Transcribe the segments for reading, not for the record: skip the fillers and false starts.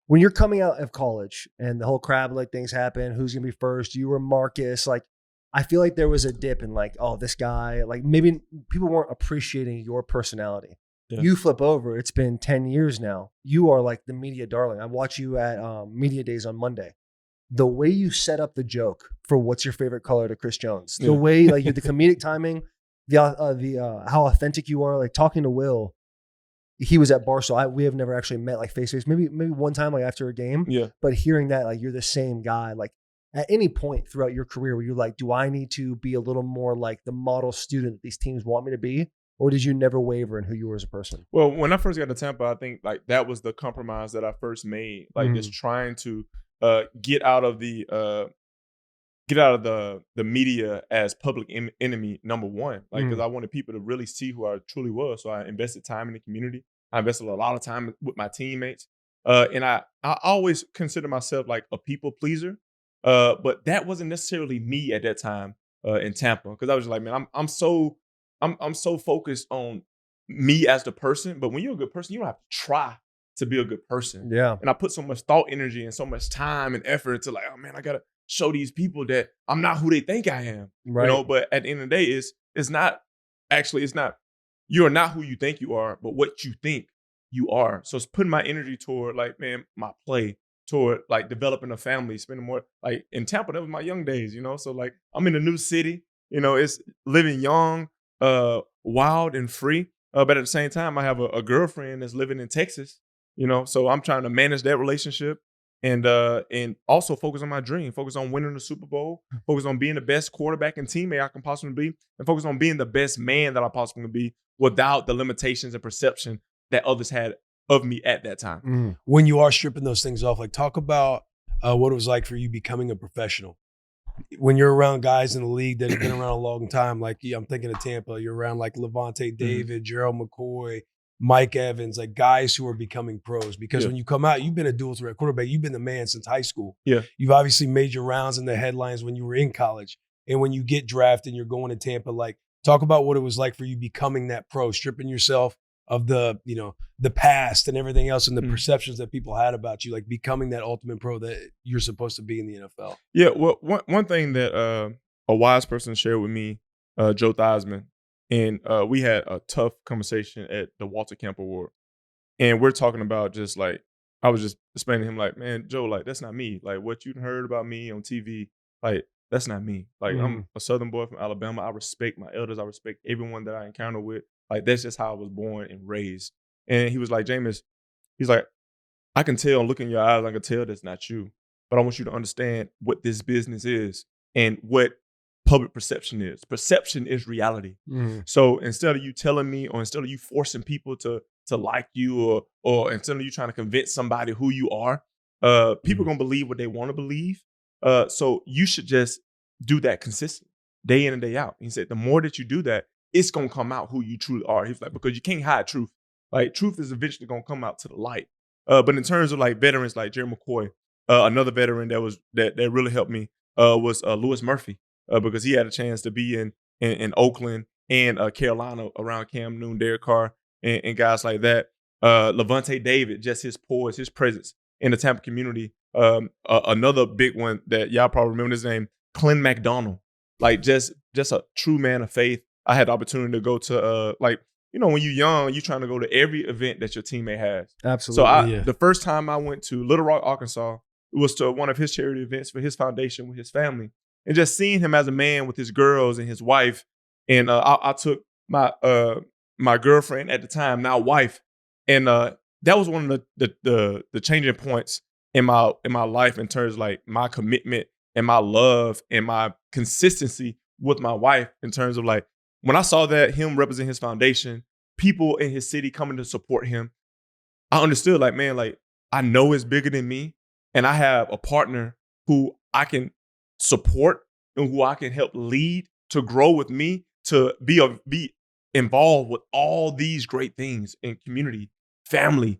When you're coming out of college and the whole crab leg things happen, who's gonna be first? You were Marcus. Like, I feel like there was a dip in like, oh, this guy. Like maybe people weren't appreciating your personality. Yeah. You flip over. It's been 10 years now. You are like the media darling. I watch you at media days on Monday. The way you set up the joke for what's your favorite color to Chris Jones, the way like the comedic timing, the how authentic you are, like talking to Will. He was at Barstool. We have never actually met like face to face. Maybe one time like after a game. Yeah. But hearing that like you're the same guy, like at any point throughout your career where you're like, do I need to be a little more like the model student that these teams want me to be? Or did you never waver in who you were as a person? Well, when I first got to Tampa, I think like that was the compromise that I first made. Like just trying to get out of the media as public enemy number one. Like because I wanted people to really see who I truly was. So I invested time in the community. I invested a lot of time with my teammates. And I always consider myself like a people pleaser. But that wasn't necessarily me at that time in Tampa. Because I was just like, man, I'm so focused on me as the person. But when you're a good person, you don't have to try to be a good person. Yeah. And I put so much thought, energy, and so much time and effort into like, oh man, I gotta show these people that I'm not who they think I am. Right. You know, but at the end of the day, it's not you're not who you think you are, but what you think you are. So it's putting my energy toward like, man, my play, toward like developing a family, spending more like in Tampa, that was my young days, you know. So like I'm in a new city, you know, it's living young, wild and free. But at the same time, I have a girlfriend that's living in Texas, you know, so I'm trying to manage that relationship and also focus on my dream, focus on winning the Super Bowl, focus on being the best quarterback and teammate I can possibly be, and focus on being the best man that I possibly can be without the limitations and perception that others had of me at that time. When you are stripping those things off, like talk about what it was like for you becoming a professional. When you're around guys in the league that have been around a long time, like I'm thinking of Tampa, you're around like Levante David, Gerald McCoy, Mike Evans, like guys who are becoming pros. Because when you come out, you've been a dual threat quarterback. You've been the man since high school. Yeah. You've obviously made your rounds in the headlines when you were in college. And when you get drafted and you're going to Tampa, like talk about what it was like for you becoming that pro, stripping yourself of the, you know, the past and everything else and the perceptions that people had about you, like becoming that ultimate pro that you're supposed to be in the NFL. Yeah, well, one thing that a wise person shared with me, Joe Theismann, and we had a tough conversation at the Walter Camp Award. And we're talking about just like, I was just explaining to him like, man, Joe, like, that's not me. Like what you heard about me on TV, like, that's not me. Like I'm a Southern boy from Alabama. I respect my elders. I respect everyone that I encounter with. Like, that's just how I was born and raised. And he was like, Jameis, he's like, I can tell, look in your eyes, I can tell that's not you. But I want you to understand what this business is and what public perception is. Perception is reality. So instead of you telling me, or instead of you forcing people to like you, or instead of you trying to convince somebody who you are, people are going to believe what they want to believe. So you should just do that consistently, day in and day out. He said, the more that you do that, it's going to come out who you truly are. He's like, because you can't hide truth. Like truth is eventually going to come out to the light. But in terms of like veterans like Jerry McCoy, another veteran that really helped me was Lewis Murphy, because he had a chance to be in Oakland and Carolina around Cam Newton, Derek Carr, and guys like that. Levante David, just his poise, his presence in the Tampa community. Another big one that y'all probably remember his name, Clint McDonald. Like just a true man of faith. I had the opportunity to go to like, you know, when you're young, you're trying to go to every event that your teammate has. Absolutely. So the first time I went to Little Rock, Arkansas, it was to one of his charity events for his foundation with his family. And just seeing him as a man with his girls and his wife. And I took my my girlfriend at the time, now wife. And that was one of the changing points in my life in terms of like my commitment and my love and my consistency with my wife, in terms of like, when I saw that him represent his foundation, people in his city coming to support him, I understood like, man, like I know it's bigger than me, and I have a partner who I can support and who I can help lead to grow with me, to be involved with all these great things in community, family,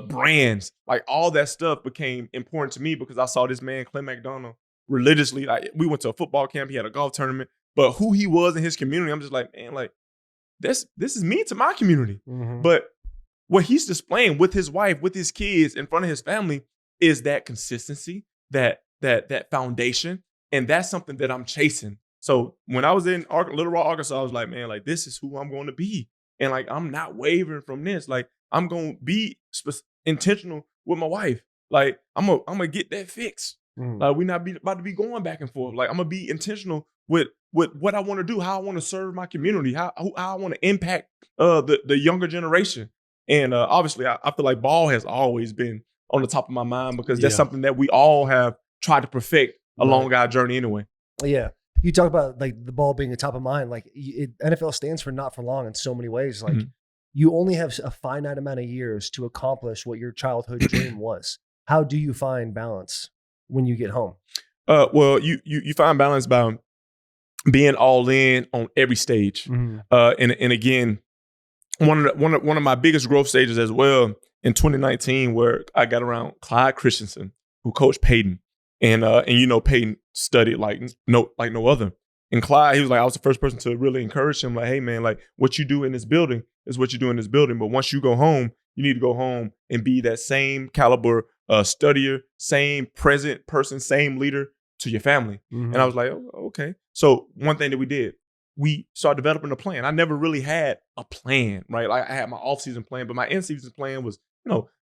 brands, like all that stuff became important to me because I saw this man, Clint McDonald, religiously. Like we went to a football camp, he had a golf tournament. But who he was in his community, I'm just like, man, like this is me to my community. But what he's displaying with his wife, with his kids, in front of his family, is that consistency, that foundation. And that's something that I'm chasing. So when I was in Little Rock, Arkansas, I was like, man, like, this is who I'm going to be. And like, I'm not wavering from this. Like, I'm going to be intentional with my wife. Like, I'm gonna get that fixed. Like, we not about to be going back and forth. Like, I'm gonna be intentional with what I want to do, how I want to serve my community, how I want to impact the younger generation. And obviously, I feel like ball has always been on the top of my mind because that's something that we all have tried to perfect along our journey anyway. Yeah. You talk about like the ball being the top of mind. Like NFL stands for not for long in so many ways. Like you only have a finite amount of years to accomplish what your childhood dream was. How do you find balance when you get home? Well, you find balance by being all in on every stage. And again, one of my biggest growth stages as well in 2019, where I got around Clyde Christensen, who coached Peyton. And Peyton studied like no other. And Clyde, he was like, I was the first person to really encourage him, like, hey man, like what you do in this building is what you do in this building. But once you go home, you need to go home and be that same caliber studier, same present person, same leader to your family. And I was like, oh, okay. So one thing that we did, we started developing a plan. I never really had a plan, right? Like I had my off-season plan, but my in-season plan was,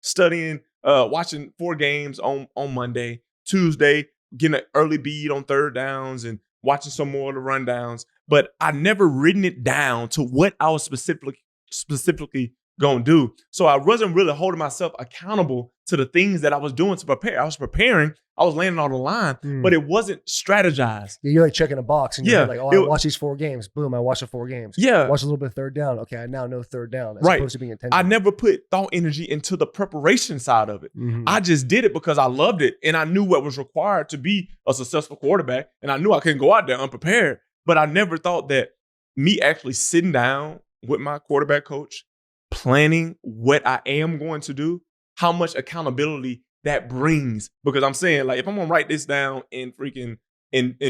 studying, watching 4 games on Monday, Tuesday, getting an early bead on third downs and watching some more of the rundowns. But I never written it down to what I was specifically going to do. So I wasn't really holding myself accountable to the things that I was doing to prepare. I was preparing. I was landing on the line, but it wasn't strategized. Yeah, you're like checking a box and you're like, I watch these 4 games. Boom, I watched the 4 games. Yeah. Watch a little bit of third down. Okay, I now know third down as opposed to being intentional. I never put thought energy into the preparation side of it. I just did it because I loved it and I knew what was required to be a successful quarterback, and I knew I couldn't go out there unprepared. But I never thought that me actually sitting down with my quarterback coach, planning what I am going to do, how much accountability that brings. Because I'm saying, like, if I'm gonna write this down in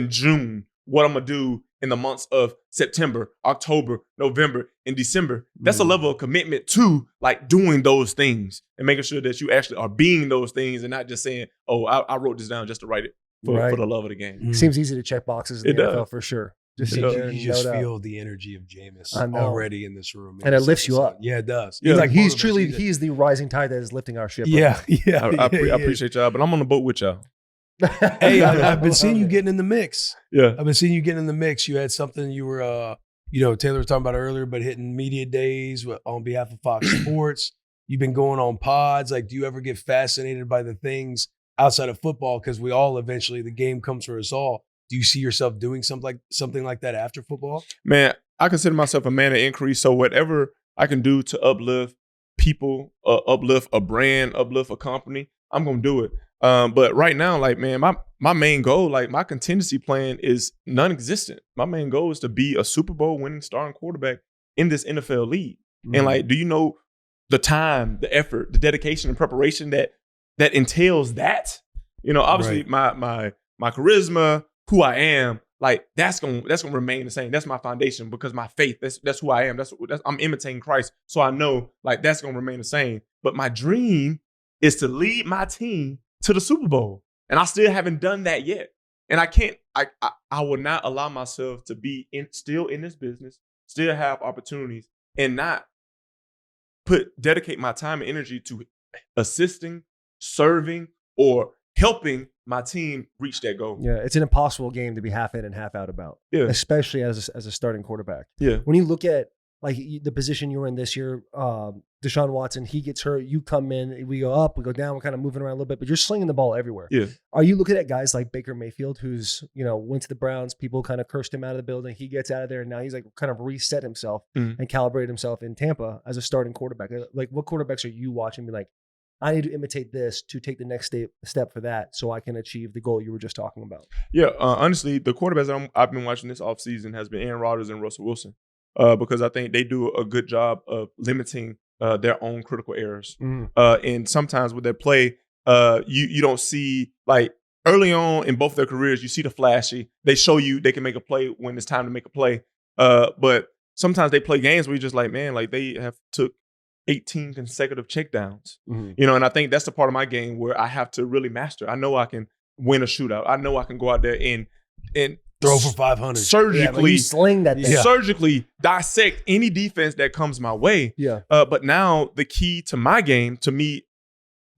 June, what I'm gonna do in the months of September, October, November, and December, that's a level of commitment to like doing those things and making sure that you actually are being those things and not just saying, oh, I wrote this down just to write it for the love of the game. Seems easy to check boxes in the NFL for sure. Just you just feel the energy of Jameis already in this room, and it lifts you up. Yeah, it does. Yeah, like he's the rising tide that is lifting our ship. Yeah, I appreciate y'all, but I'm on the boat with y'all. Hey, I've been seeing you getting in the mix. Yeah, I've been seeing you getting in the mix. You had something you were, Taylor was talking about earlier, but hitting media days on behalf of Fox Sports. You've been going on pods. Like, do you ever get fascinated by the things outside of football? Because we all eventually, the game comes for us all. Do you see yourself doing something like that after football? Man, I consider myself a man of increase. So whatever I can do to uplift people, uplift a brand, uplift a company, I'm going to do it. But right now, like, man, my main goal, like my contingency plan is non-existent. My main goal is to be a Super Bowl winning starting quarterback in this NFL league. And like, do you know the time, the effort, the dedication and preparation that entails that? Obviously my charisma, who I am, like that's gonna remain the same. That's my foundation because my faith, that's who I am. That's I'm imitating Christ. So I know like that's gonna remain the same. But my dream is to lead my team to the Super Bowl. And I still haven't done that yet. And I can't, I will not allow myself to be still in this business, still have opportunities, and not dedicate my time and energy to assisting, serving, or helping my team reach that goal. Yeah, it's an impossible game to be half in and half out about. Yeah, especially as a starting quarterback. Yeah, when you look at like the position you were in this year, Deshaun Watson, he gets hurt, you come in, we go up, we go down, we're kind of moving around a little bit, but you're slinging the ball everywhere. Yeah. Are you looking at guys like Baker Mayfield, who's went to the Browns, people kind of cursed him out of the building, he gets out of there, and now he's like kind of reset himself and calibrated himself in Tampa as a starting quarterback? Like, what quarterbacks are you watching? Be like, I need to imitate this to take the next step for that so I can achieve the goal you were just talking about. Yeah, honestly, the quarterbacks that I've been watching this offseason has been Aaron Rodgers and Russell Wilson because I think they do a good job of limiting their own critical errors. And sometimes with their play, you don't see, like early on in both their careers, you see the flashy. They show you they can make a play when it's time to make a play. But sometimes they play games where you're just like, man, like they have took 18 consecutive checkdowns. You know, and I think that's the part of my game where I have to really master. I know I can win a shootout. I know I can go out there and throw for 500. Surgically you sling that thing. Surgically dissect any defense that comes my way. Yeah. But now the key to my game, to me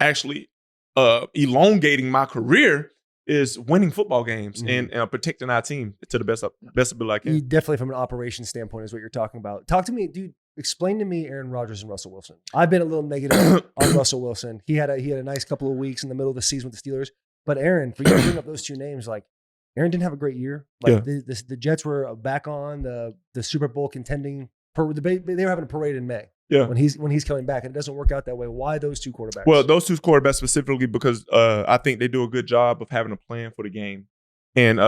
actually elongating my career, is winning football games and protecting our team to the best ability I can. Definitely from an operations standpoint is what you're talking about. Talk to me, dude. Explain to me Aaron Rodgers and Russell Wilson. I've been a little negative on Russell Wilson. He had a nice couple of weeks in the middle of the season with the Steelers. But Aaron, for you to bring up those two names, like Aaron didn't have a great year. Like the Jets were back on the Super Bowl contending. They were having a parade in May. Yeah. When he's coming back, and it doesn't work out that way. Why those two quarterbacks? Well, those two quarterbacks specifically because I think they do a good job of having a plan for the game, and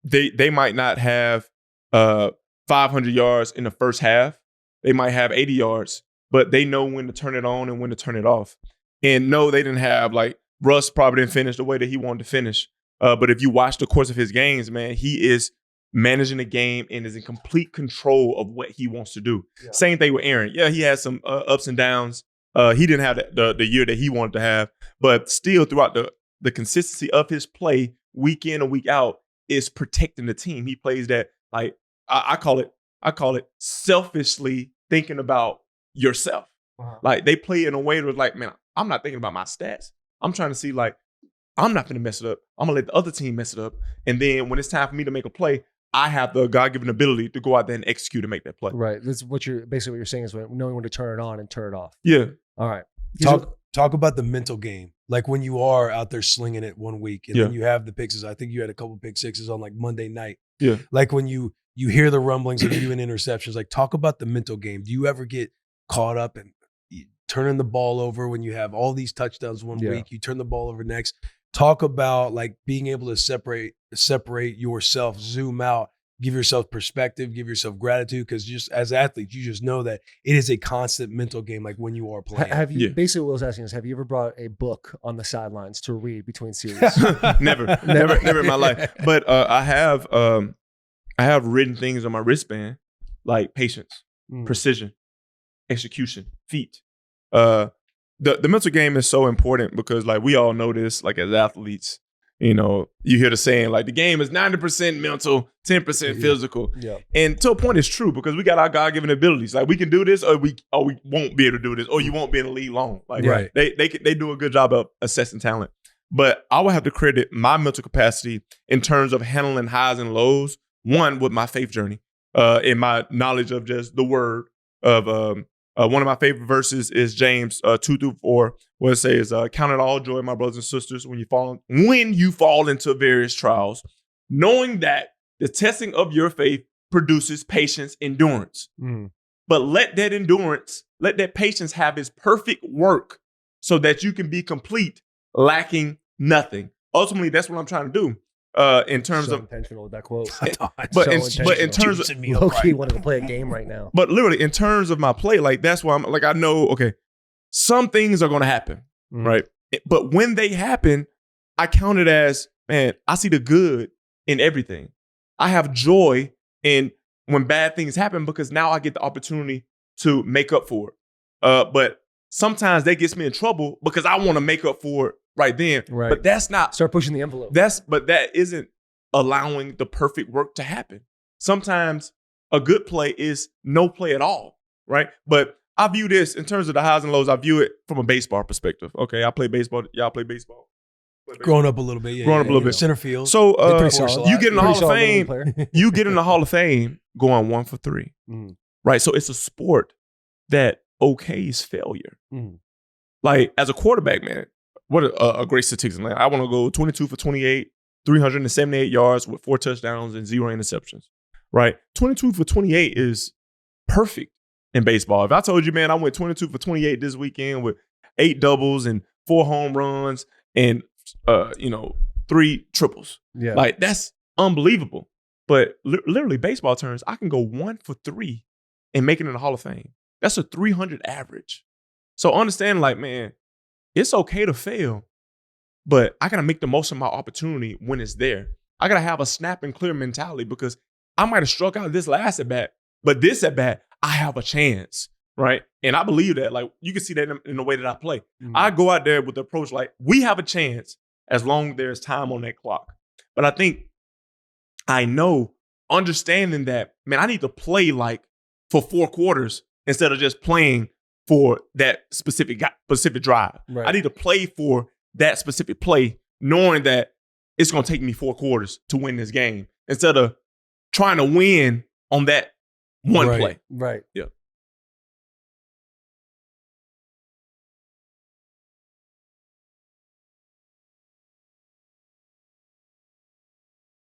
they might not have 500 yards in the first half. They might have 80 yards, but they know when to turn it on and when to turn it off. And no, they didn't have, like, Russ probably didn't finish the way that he wanted to finish. But if you watch the course of his games, man, he is managing the game and is in complete control of what he wants to do. Yeah. Same thing with Aaron. Yeah, he has some ups and downs. He didn't have the year that he wanted to have, but still throughout the consistency of his play week in and week out is protecting the team. He plays that, like, I call it selfishly thinking about yourself. Uh-huh. Like, they play in a way that's like, man, I'm not thinking about my stats. I'm trying to see, like, I'm not going to mess it up. I'm going to let the other team mess it up. And then when it's time for me to make a play, I have the God-given ability to go out there and execute and make that play. Right. That's what you're saying is knowing when to turn it on and turn it off. Yeah. All right. Talk about the mental game. Like when you are out there slinging it one week and then you have the pick sixes. I think you had a couple pick sixes on like Monday night. Yeah. Like when you hear the rumblings of you and interceptions, like talk about the mental game. Do you ever get caught up in turning the ball over when you have all these touchdowns one week, you turn the ball over next? Talk about like being able to separate yourself, zoom out, give yourself perspective, give yourself gratitude, because just as athletes, you just know that it is a constant mental game, like when you are playing. Have you basically what I was asking is, have you ever brought a book on the sidelines to read between series? Never in my life. But I have written things on my wristband like patience, precision, execution, feet. The mental game is so important because, like, we all know this, like, as athletes, you know, you hear the saying, like, the game is 90% mental, 10% physical. Yeah. And to a point, it's true because we got our God-given abilities. Like, we can do this or we won't be able to do this, or you won't be in the league long. Like, they do a good job of assessing talent. But I would have to credit my mental capacity in terms of handling highs and lows, one, with my faith journey, and my knowledge of just the word of one of my favorite verses is James 2-4, where it says, "Count it all joy, my brothers and sisters, when you fall into various trials, knowing that the testing of your faith produces patience, endurance. But let that patience have its perfect work, so that you can be complete, lacking nothing." Ultimately, that's what I'm trying to do. In terms of intentional with that quote, but in terms of low-key wanted to play a game right now. But literally, in terms of my play, like that's why I'm like, I know, okay, some things are going to happen, right? But when they happen, I count it as, man, I see the good in everything. I have joy in when bad things happen because now I get the opportunity to make up for it. But sometimes that gets me in trouble because I want to make up for it right then. Right. But that's not start pushing the envelope. But that isn't allowing the perfect work to happen. Sometimes a good play is no play at all, right? But I view this in terms of the highs and lows. I view it from a baseball perspective. Okay, I play baseball. Y'all play baseball. Growing up a little bit, growing up a little bit. Center field. So you get in the Hall of Fame. You get in the Hall of Fame going 1 for 3, right? So it's a sport that okays failure. Like as a quarterback, man, what a great statistics. Man. I want to go 22 for 28, 378 yards with 4 touchdowns and 0 interceptions, right? 22 for 28 is perfect in baseball. If I told you, man, I went 22 for 28 this weekend with 8 doubles and 4 home runs and 3 triples. Yeah. Like that's unbelievable. But literally baseball terms, I can go 1 for 3 and make it in the Hall of Fame. That's a 300 average. So understand, like, man, it's okay to fail, but I got to make the most of my opportunity when it's there. I got to have a snap and clear mentality because I might have struck out this last at bat, but this at bat, I have a chance right? And I believe that. Like, you can see that in the way that I play. Mm. I go out there with the approach like, we have a chance as long as there's time on that clock. But I think I know, understanding that, man, I need to play like for 4 quarters instead of just playing for that specific drive. Right. I need to play for that specific play, knowing that it's going to take me 4 quarters to win this game instead of trying to win on that one play. Right. Yeah.